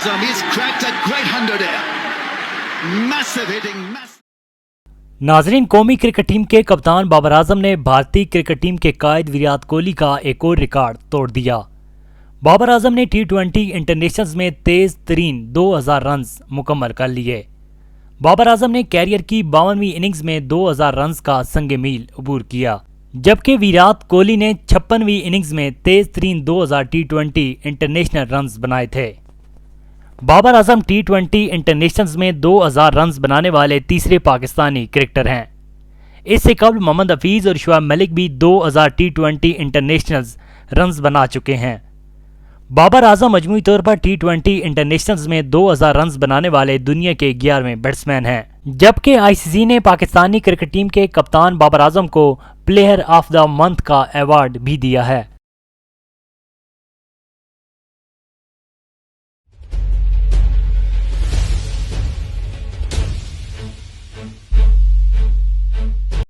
He's cracked a great 100 here. Massive hitting, massive. नाजरीन, कौमी cricket team के कप्तान बाबर आजम ने भारतीय क्रिकेट टीम के कायद विराट कोहली का एक और रिकॉर्ड तोड़ दिया। बाबर आजम ने T20 इंटरनेशनल्स में तेज तरीन 2000 रन मुकम्मल कर लिए। बाबर आजम ने कैरियर की 52वीं इनिंग्स में 2000 रन का संगे मील अबूर किया, जबकि विराट कोहली ने 56वीं इनिंग्स में तेज तरीन 2000 T20 इंटरनेशनल रन बनाए थे। बाबर आजम T20 इंटरनेशनल्स में 2000 रन बनाने वाले तीसरे पाकिस्तानी क्रिकेटर हैं। इससे कबल मोहम्मद हफीज और शुएब मलिक भी 2000 T20 इंटरनेशनल्स रन बना चुके हैं। बाबर आजम मजमूई तौर पर T20 इंटरनेशनल्स में 2000 रन बनाने वाले दुनिया के 11वें बैट्समैन हैं, जबकि ICC ने पाकिस्तानी क्रिकेट टीम के कप्तान बाबर आजम को प्लेयर ऑफ द मंथ का अवार्ड भी दिया है।